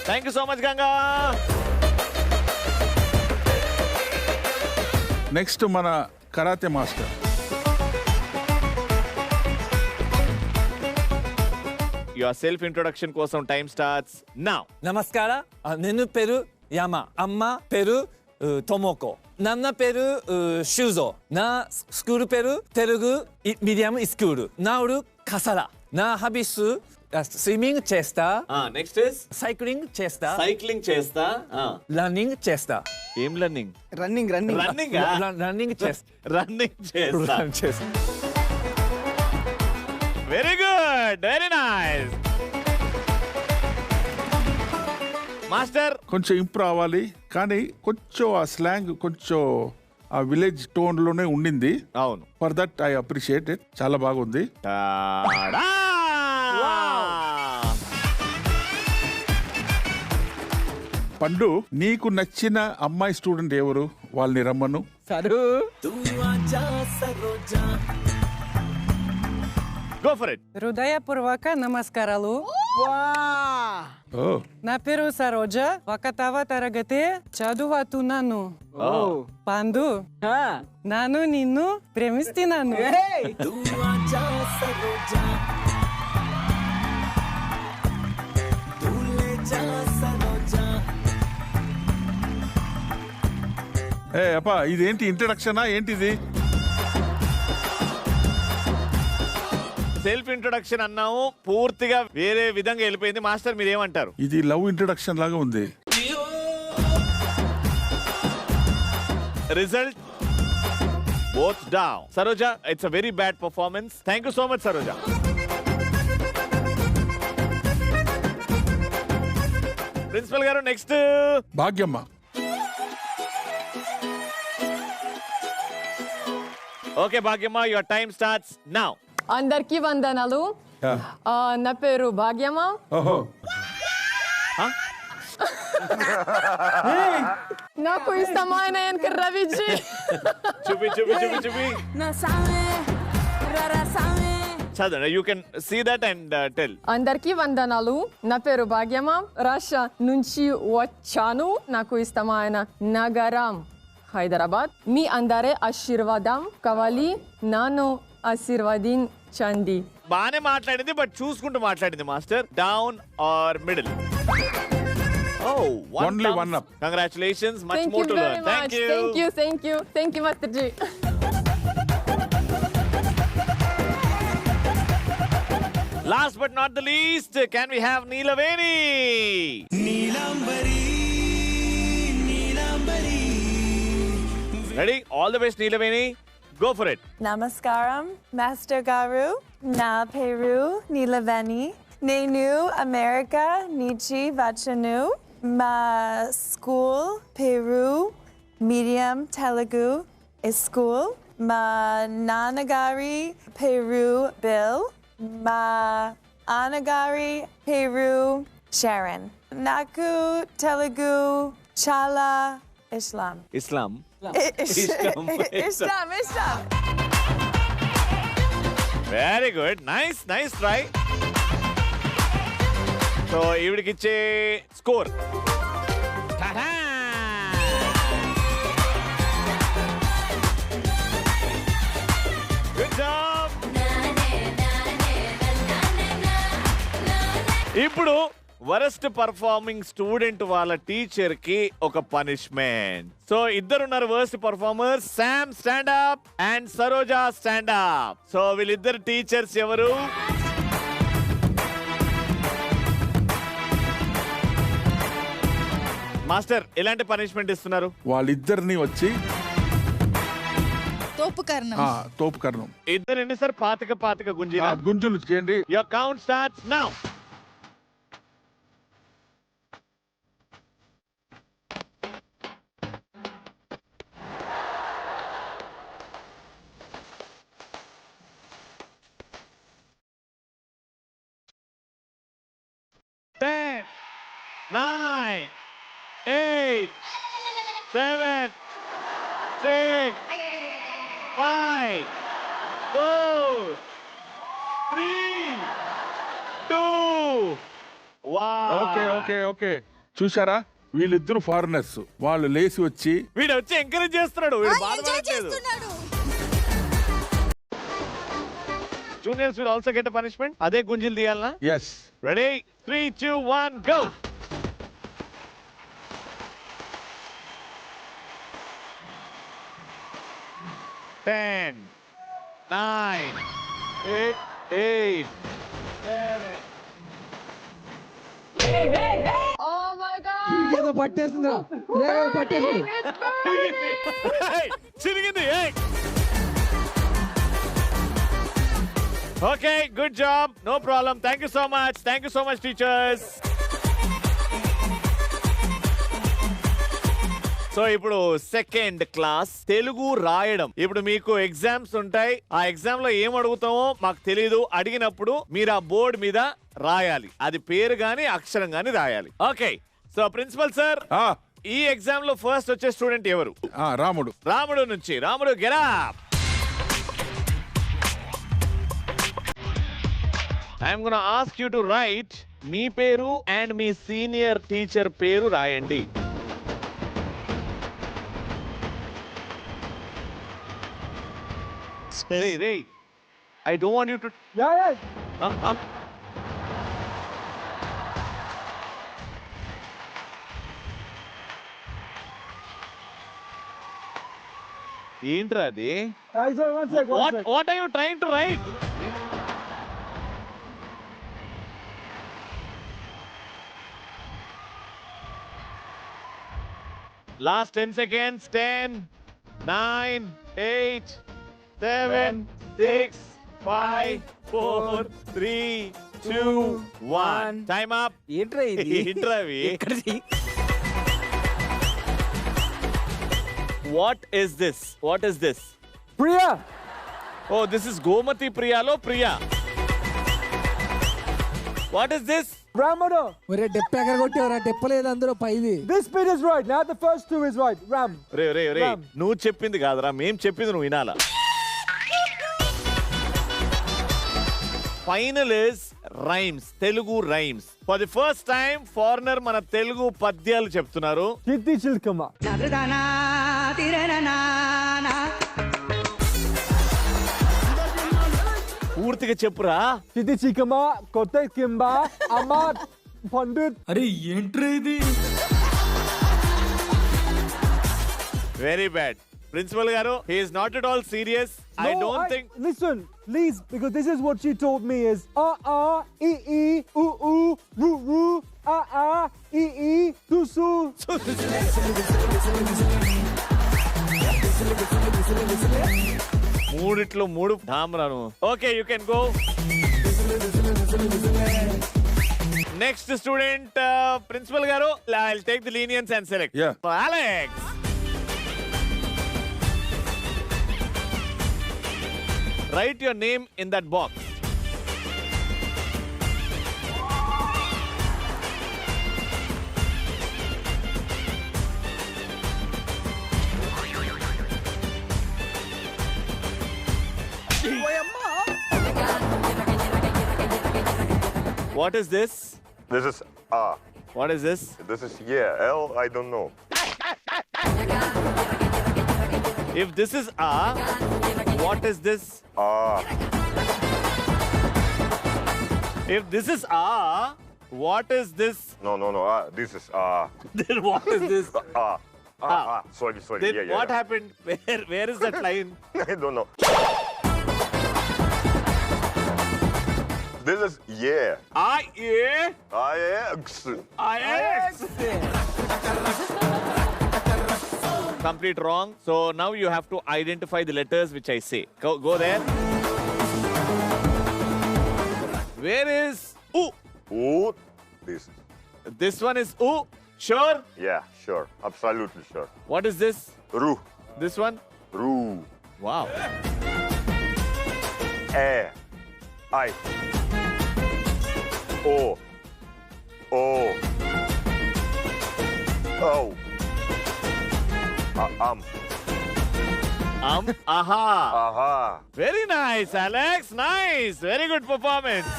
thank you so much Ganga. Next మన karate master. Your self introduction కోసం టైం స్టార్ట్స్ నౌ. నమస్కారం, నేను పేరు యామా, అమ్మ పేరు తోమోకో, నాన్న పేరు షూజో, నా స్కూల్ పేరు తెలుగు మీడియం స్కూల్, నా ఊరు కసరా. నా హాబీస్ స్విమ్మింగ్ చేస్తా, నెక్స్ట్ ఇస్ సైక్లింగ్ చేస్తా, రన్నింగ్ చేస్తా. ఏం లర్నింగ్? రన్నింగ్ చేస్తా. Very good, very nice. Master కొంచెం ఇంప్రూవ్ అవ్వాలి, కానీ కొంచెం ఆ స్లాంగ్ కొంచెం ఆ విలేజ్ టోన్ లోనే ఉండింది. అవును, for that I appreciate it. చాలా బాగుంది. పండు, నీకు నచ్చిన అమ్మాయి స్టూడెంట్ ఎవరు? వాళ్ళని రమ్మను. Sir go for it. హృదయపూర్వక నమస్కారాలు. నా పేరు సరోజ, 1వ తరగతి చదువుతున్నాను. పండు, నేను నిన్ను ప్రేమిస్తున్నాను. ఏ అప్పా, ఇదేంటి ఇంట్రడక్షనా ఏంటిది? సెల్ఫ్ ఇంట్రొడక్షన్ అన్నాము, పూర్తిగా వేరే విధంగా వెళ్ళిపోయింది. మాస్టర్ మీరు ఏమంటారు? ఇది లవ్ ఇంట్రడక్షన్ లాగా ఉంది. Result both down. Saroja, it's a very bad performance. Thank you so much Saroja. Principal గారు, next Bhagyamma. Okay Bhagyamma, your time starts now. అందరికీ వందనాలు. నా పేరు భాగ్యమ్మ. నాకు ఇష్టమైన యాంకర్ రవిజీ. చూపి చూపి చూపి చూపి. చదవండి, you can see that and tell. అందరికీ వందనాలు. నా పేరు భాగ్యమ్మ, రష్యా నుంచి వచ్చాను. నాకు ఇష్టమైన నగరం హైదరాబాద్. మీ అందరి ఆశీర్వాదం కావాలి, నన్ను ఆశీర్వదించండి. బానే మాట్లాడింది, బట్ చూసుకుంటూ మాట్లాడింది master. Down are middle? Only one up. Congratulations, much Thank more you to very learn. much. Thank you, Master Ji. Last but not the least, can we have Neelaveni? Ready? All the best, Neelaveni. Go for it. Namaskaram, Master Garu. Na Peru, Neelaveni. Nenu, America, Nichi, Vachanu. Ma school, Peru, medium, Telugu is school. Ma Nanagari, Peru, Bill. Ma Anagari, Peru, Sharon. Naku, Telugu, Chala, Islam. Islam. Islam. Very good. Nice try. So, ఈవిడికిచ్చే score. Good job. ఇప్పుడు worst performing student వాళ్ళ teacher కి ఒక punishment. So ఇద్దరున్నారు worst performers. Sam stand up and Saroja stand up. So వీళ్ళిద్దరు teachers ఎవరు? Master, ఎలాంటి punishment ఇస్తున్నారు? వాళ్ళిద్దరిని వచ్చి తోపు కర్ణం. ఇద్దరు ఎన్నిసారి పాతిక గుంజులు చేయండి. Your count starts now. Ten, 9, 8, 7, 6, 5, 4, 3, 2, 1. Okay చూసారా, వీళ్ళిద్దరు ఫారినర్స్. వాళ్ళు లేచి వచ్చి వీడు వచ్చి ఎంకరేజ్ చేస్తున్నాడు. వీడు బాధపడట్లేదు. Juniors will also get a punishment. అదే గుంజీలు తీయాలనా? yes. Ready? 3, 2, 1, go. Ten, 9, 8, 7. Oh my God! ఏదో పట్టేసిందా? చిరిగింది. Okay, good job. No problem. Thank you so much, teachers. So ఇప్పుడు సెకండ్ క్లాస్ తెలుగు రాయడం. ఇప్పుడు మీకు ఎగ్జామ్స్ ఉంటాయి. ఆ ఎగ్జామ్ లో ఏం అడుగుతామో మాకు తెలీదు. అడిగినప్పుడు మీరు ఆ బోర్డు మీద రాయాలి. అది పేరు గాని అక్షరం గాని రాయాలి. ఓకే, సో ప్రిన్సిపల్ సార్, ఈ ఎగ్జామ్ లో ఫస్ట్ వచ్చే స్టూడెంట్ ఎవరు? రాముడు. రాముడు నుంచి Ramudu getup. I'm gonna ask you to write మీ పేరు అండ్ మీ సీనియర్ టీచర్ పేరు రాయండి. Ray, I don't want you to. Yeah. ఏంట్రా అది? What are you trying to write? Last 10 seconds. 10, 9, 8, 7, 6, 5, 4, 3, 2, 1. Time up. ఏంట్రా ఇది? ఏంట్రా ఇవి? ఎక్కడిది? What is this? What is this? Priya. Oh, this is Gomati Priyalo Priya. What is this? Ramudu. ఒరే డెప్ ఎక్కడ కొట్టావురా? డెప్ లేదు అందులో పైది. This bit is right. Now the first two is right. Ram. రే నువ్వు చెప్పింది కాదురా, మేం చెప్పింది నువ్వు వినాలా. Final is rhymes, Telugu rhymes. For the first time foreigner మన తెలుగు పద్యాలు చెప్తున్నారు. చిత్తి చిల్కమ్మ. పూర్తిగా చెప్పురా. చిత్తి చిక్కమ్మ, కొత్త కింబ, అమ్మ పండిత్. అరే ఏంట్రా ఇది? Very bad. ప్రిన్సిపల్ గారు, he is not at all serious. I don't think. Listen, please, because this is what she told me is e ru e tusu. మూడిట్లో మూడు ధామరాను. Okay, you can go. Next student principal గారు, I'll take the lenience and select. Yeah. So, Alex. Write your name in that box. What is this? This is A. What is this? This is yeah. L, I don't know. If this is A, what is this? If this is A, what is this? No. This is Then what is this? Sorry. Then Yeah. what happened? Where is that line? I don't know. This is yeah. IX. Complete wrong. So now you have to identify the letters which I say. Go there. Where is U? This one is U. Sure? Yeah, sure. Absolutely sure. What is this? Ru. This one? Ru. Wow. I. O. Aha. Very nice, Alex. Nice. Very good performance.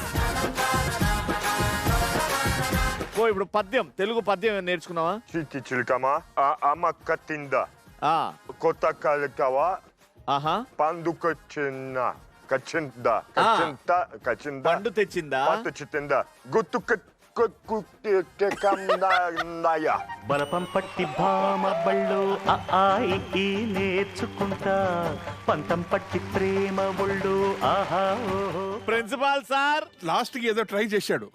ఇప్పుడు పద్యం, తెలుగు పద్యం నేర్చుకున్నావా? చిట్టి చిలకమ్మ అమ్మ కట్టిందా కొత్త కలకవ పండు తెచ్చిందా గుర్తు బలపం పట్టి భామ బళ్ళు ఆయి నేర్చుకుంటా పంతం పట్టి ప్రేమ ఒళ్ళు ఆహా. ప్రిన్సిపాల్ సార్ లాస్ట్ కి ఏదో ట్రై చేశాడు.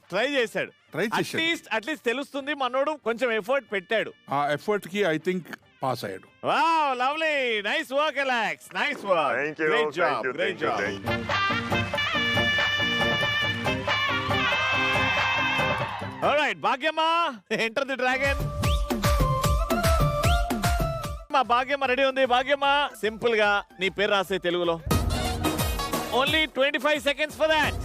అట్లీస్ట్ తెలుస్తుంది మనోడు కొంచెం ఎఫర్ట్ పెట్టాడు. ఆ ఎఫర్ట్ కి ఐ థింక్ పాస్ అయ్యాడు. Wow, lovely. Nice work, Alex. Nice work. Thank you. Great job. Thank you. All right, Bhagyama, enter the dragon. మా భాగ్యమ్మ రెడీ ఉంది. భాగ్యమ్మ సింపుల్ గా నీ పేరు రాసే తెలుగులో. Only 25 seconds for that.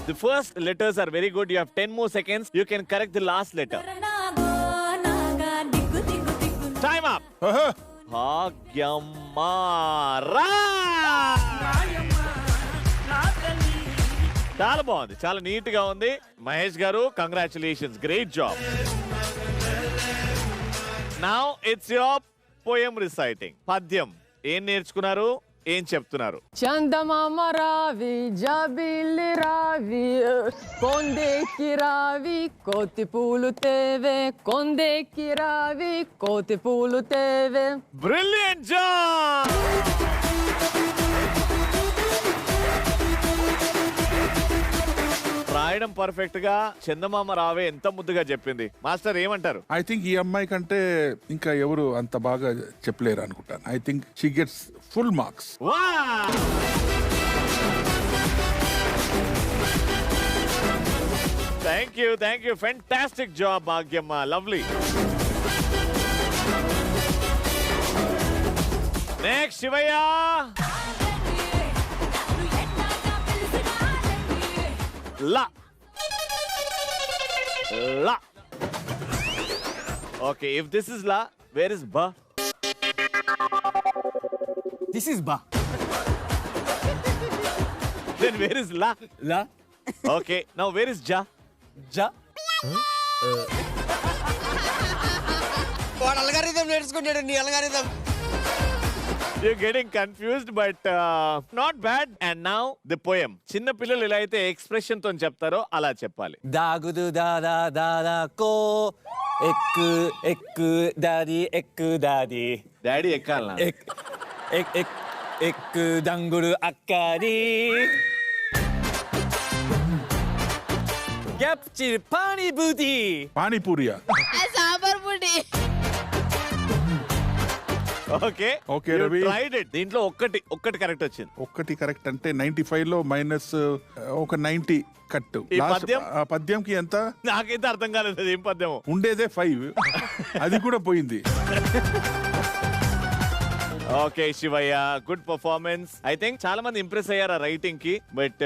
The first letters are very good. You have 10 more seconds. You can correct the last letter. Time up. Bhagyamma ra. చాలా బాగుంది, చాలా నీట్ గా ఉంది. మహేష్ గారు congratulations, great job. Now it's your poem reciting. పద్యం ఏం నేర్చుకున్నారు, ఏం చెప్తున్నారు? చందమామ రావి జాబిల్లి రావి కొండెక్కి రావి కోతి పూలు తేవే కొండెక్కి రావి కోతి పూలు తేవే. Brilliant job. రాయడం పర్ఫెక్ట్ గా, చందమామ రావే ఎంత ముద్దుగా చెప్పింది. మాస్టర్ ఏమంటారు? ఐ థింక్ ఈ అమ్మాయి కంటే ఇంకా ఎవరు అంత బాగా చెప్పలేరు అనుకుంటాను. I think she gets full marks. Thank you, fantastic job Bhagyamma, lovely. Next Shivayya. La. La. Okay, if this is la, where is ba? This is ba. Then where is la? La. Okay, now where is ja? Ja. వాడు algorithm నేర్చుకుంటాడు, నీ algorithm. You're getting confused, but not bad. And now the poem. చిన్న పిల్లలు ఎలా అయితే expression తో చెప్తారో అలా చెప్పాలి. దాగుదు దాదా దాదా కో ఎక్కు ఎక్కు దాది ఎక్కు దాది. డాడీ ఎక్కాలనా? ఎక్కు దంగుడు అక్కడి గ్యాప్చి పానీపూరి. పానీపూరియా? సాంబార్ పుడి. Okay okay Ravi, tried it. దీంట్లో ఒక్కటి కరెక్ట్ వచ్చింది. ఒక్కటి కరెక్ట్ అంటే 95 లో మైనస్ ఒక 90 కట్. ఈ పద్యం? పద్యంకి ఎంత? నాకైతే అర్థం కాలేదు ఏం పద్యము. ఉండేదే 5, అది కూడా పోయింది. Okay Shivayya, good performance. I think చాలా మంది ఇంప్రెస్ అయ్యారు ఆ రైటింగ్ కి. బట్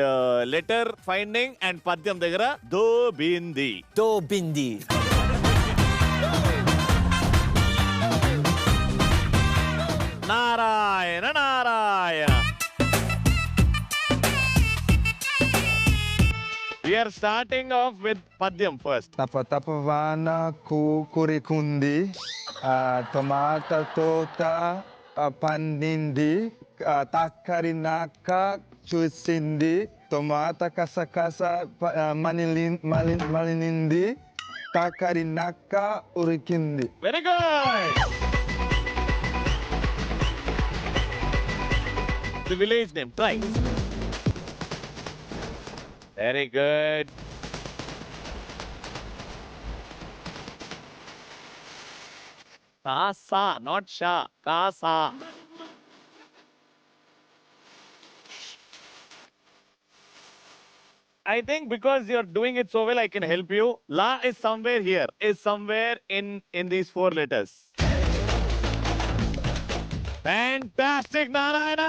లెటర్ ఫైండింగ్ అండ్ పద్యం దగ్గర దో బింది. Narayana Narayana. We are starting off with padyam first. తపవాన కురికుంది, టొమాటో తోట పండింది, తక్కరి నాక చూసింది, టొమాటో కసకస మలినింది, తక్కరి నాక ఉరికింది. Very good. The village name, try. Very good. Kasa, not Sha. Kasa. I think because you're doing it so well, I can help you. La is somewhere here. Is somewhere in these 4 letters. Fantastic, Narayana!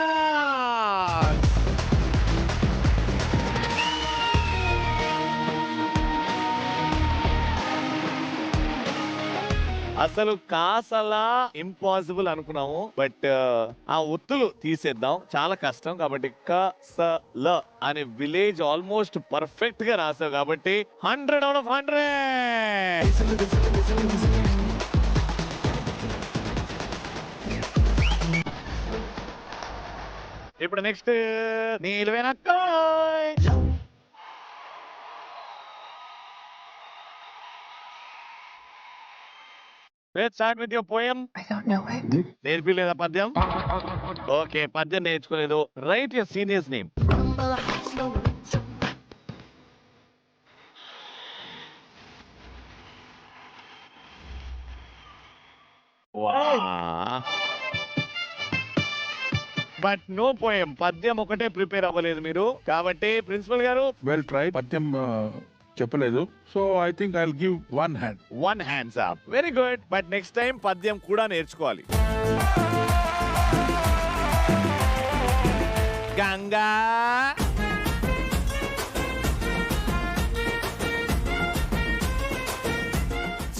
అసలు కాసలా impossible అనుకున్నాము, but ఆ ఒత్తులు తీసేద్దాం, చాలా కష్టం. కాబట్టి కసల అనే village almost perfect గా రాసావు కాబట్టి 100 out of 100. ఇప్పుడు నెక్స్ట్ నీలువేనక్కాయ్. Let's start with your poem. I don't know it. నేర్పిలేదా పద్యం? ఓకే, పద్యం నేర్చుకోలేదు. Write your seniors name. But no poem. పద్యం ఒకటే ప్రిపేర్ అవ్వలేదు మీరు, కాబట్టి ప్రిన్సిపల్ గారు వెల్ ట్రై. పద్యం చెప్పలేదు, so I think I will give 1 hand. 1 hands up. Very good. But next time పద్యం కూడా నేర్చుకోవాలి. Ganga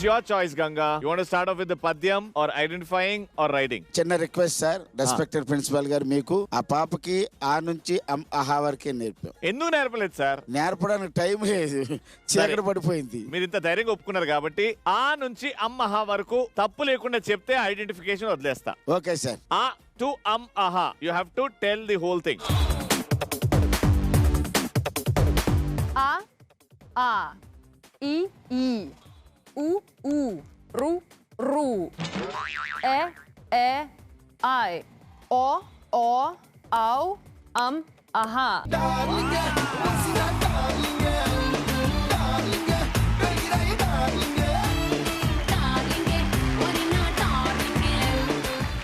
your choice, Ganga. You want to start off with the padyam or identifying or writing? చిన్న request sir, respected principal గారు, మీకు ఆ పాపకి ఆ నుంచి ఆహా వరకే నేర్పాం. ఎందుకు నేర్పలేదు సార్? నేర్పడానికి టైం లేదు, చీకటి పడిపోయింది. మీరు ఇంత ధైర్యంగా ఒప్పుకున్నారు కాబట్టి ఆ నుంచి అమ్మహా వరకు తప్పు లేకుండా చెప్తే ఐడెంటిఫికేషన్ వదిలేస్తా. Okay sir. ఆ టు అహా you have to tell the whole thing. ఆ ఈ U ru ru e I o au aha.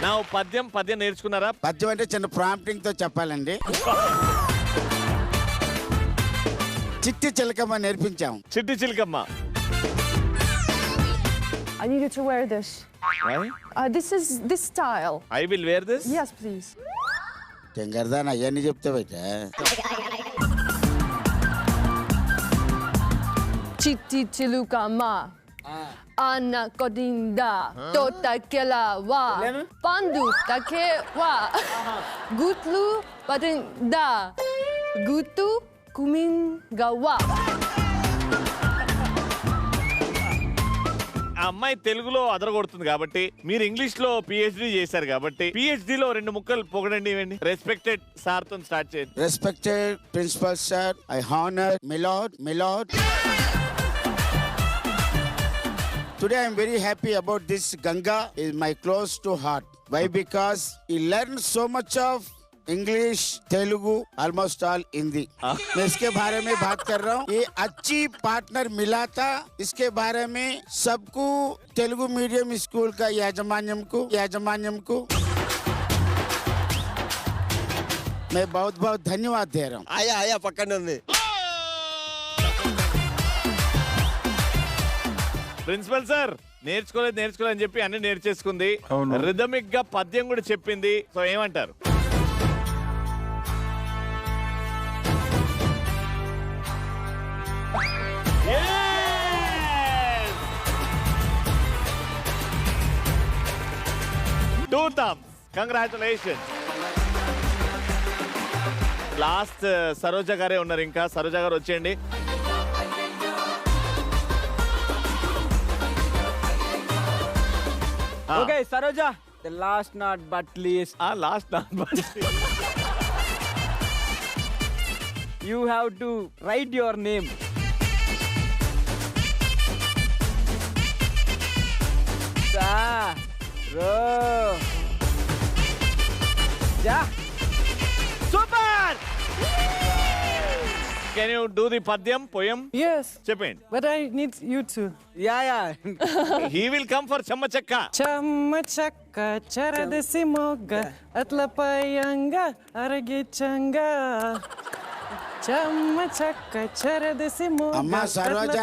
నా పద్యం నేర్చుకున్నారా? పద్యం అంటే చిన్న ప్రాంప్టింగ్ తో చెప్పాలండి. చిట్టి చిలకమ్మ నేర్పించాం. చిట్టి చిలకమ్మ. I need you to wear this. Why? This is this style. I will wear this? Yes, please. టెంగర్దాన్ అవన్నీ చెప్తావైతే. Chitti chilukama. Ana kodinda. Tota kelawa. Pandu takewa. Gutlu badinda. Gutu kumingawa. అమ్మాయి తెలుగులో అదరగొడుతుంది కాబట్టి, మీరు ఇంగ్లీష్ లో PhD చేశారు కాబట్టి PhD లో 2 ముక్కలు పొగడండి. ఇవ్వండి. రెస్పెక్టెడ్ సార్ తో స్టార్ట్ చేయండి. Respected principal sir, I honour milord. Today I am very happy about this. Ganga is my close to heart. Why? Because he learned so much of English, Telugu, almost all Hindi. मैं इसके बारे में बात कर रहा हूँ. ये अच्छी पार्टनर मिला था. इसके बारे में सबको तेलुगु मीडियम स्कूल का याजमान्यम को मैं बहुत बहुत धन्यवाद दे रहा हूँ. आया पक्कने ఉంది. ప్రిన్సిపల్ సార్ నేర్చుకోలేదు అని చెప్పి అన్ని నేర్చేసుకుంది. రిథమిక్ గా పద్యం కూడా చెప్పింది. సో ఏమంటారు? Two thumbs. Congratulations. Last Saroja గారే ఉన్నారు. ఇంకా సరోజ గారు వచ్చేయండి. Okay, Saroja, the last not but least. Last not but least. You have to write your name. Super! Can you do the padyam poem? Yes. Cheppandi. But I need you to. Yeah. He will come for Chamma Chakka. Chamma Chakka, charadisi mogga, atlapayanga, aragichanga. Chamma Chakka, charadisi mogga. అమ్మా సరోజ,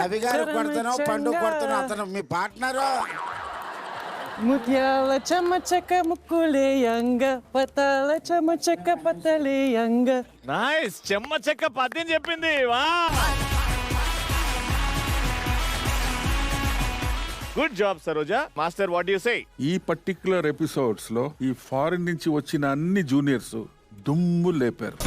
రవి గారు కొడుతున్నావు, పండు కొడుతున్నావు, అతను మీ partner. ముత్యాల చెమ్మ చెక్క ముక్కులేయంగ, పతాల చెమ్మ చెక్క పతలేయంగ. నైస్. చెమ్మ చెక్క పద్యం చెప్పింది. వా, good job Saroja. Master, what you say? ఈ పర్టిక్యులర్ ఎపిసోడ్స్ లో ఈ ఫారిన్ నుంచి వచ్చిన అన్ని జూనియర్స్ దుమ్ము లేపారు.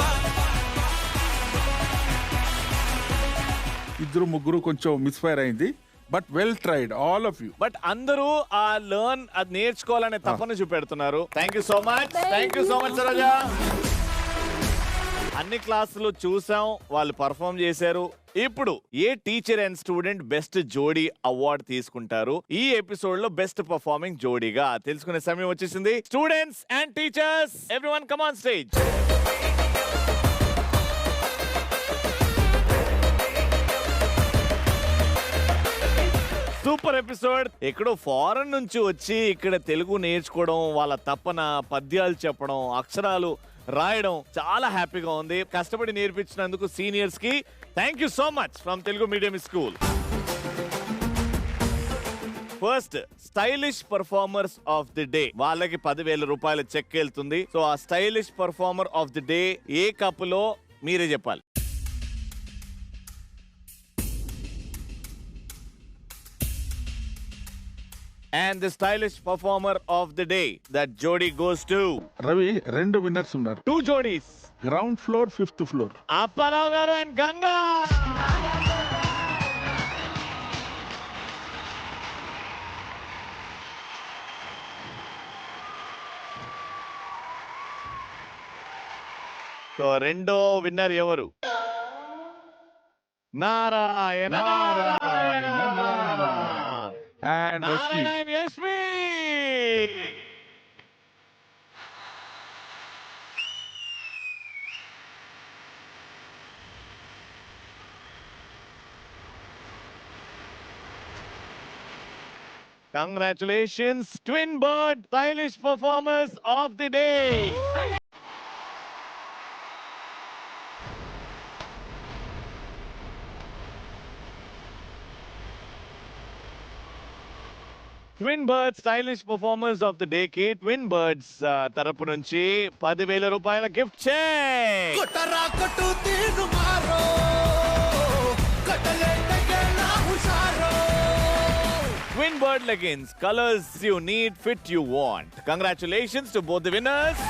2-3 కొంచెం మిస్ఫైర్ అయింది. But well tried all of you. But అందరూ ఆ లర్న్ అది నేర్చుకోవాలనే తపన చూపెడుతున్నారు. Thank you so much. Thank you so much Saroja. అన్ని క్లాసులు చూసాం, వాళ్ళు పర్ఫామ్ చేశారు. ఇప్పుడు ఏ టీచర్ అండ్ స్టూడెంట్ బెస్ట్ జోడీ అవార్డు తీసుకుంటారు ఈ ఎపిసోడ్ లో బెస్ట్ పర్ఫార్మింగ్ జోడీగా తెలుసుకునే సమయం వచ్చేసింది. Students and teachers, everyone come on stage. Super episode. ఎక్కడో ఫారెన్ నుంచి వచ్చి ఇక్కడ తెలుగు నేర్చుకోవడం, వాళ్ళ తపన, పద్యాలు చెప్పడం, అక్షరాలు రాయడం చాలా హ్యాపీగా ఉంది. కష్టపడి నేర్పించినందుకు సీనియర్స్ కి thank you so much from Telugu medium school. First stylish performers of the day, వాళ్ళకి 10,000 రూపాయల చెక్ వెళ్తుంది. సో ఆ stylish performer of the day ఏ కప్పులో మీరే చెప్పాలి. And the stylish performer of the day, that jodi goes to Ravi. 2 winners ఉన్నారు. 2 jodis. Ground floor, 5th floor. Apparao garu and Ganga. So రెండో విన్నర్ ఎవరు? Narayana. And Rashmi. Yashmi. Congratulations, Twin Bird stylish performers of the day. Twin birds stylish performers of the day కి twin birds తరపు నుంచి 10,000 రూపాయల gift cheque. Twin bird leggings, colours you need, fit you want. Congratulations to both the winners.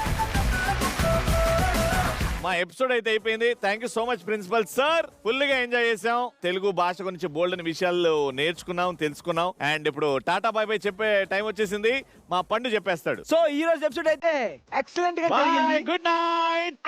మా episode అయితే అయిపోయింది. Thank you so much principal sir. Full గా enjoy చేసాం. తెలుగు భాష గురించి బోల్డ్ అని విషయాలు నేర్చుకున్నాం, తెలుసుకున్నాం. అండ్ ఇప్పుడు టాటా బై బై చెప్పే టైం వచ్చేసింది. మా పండు చెప్పేస్తాడు. సో ఈ రోజు ఎపిసోడ్ అయితే ఎక్సలెంట్ గా జరిగింది. Good night.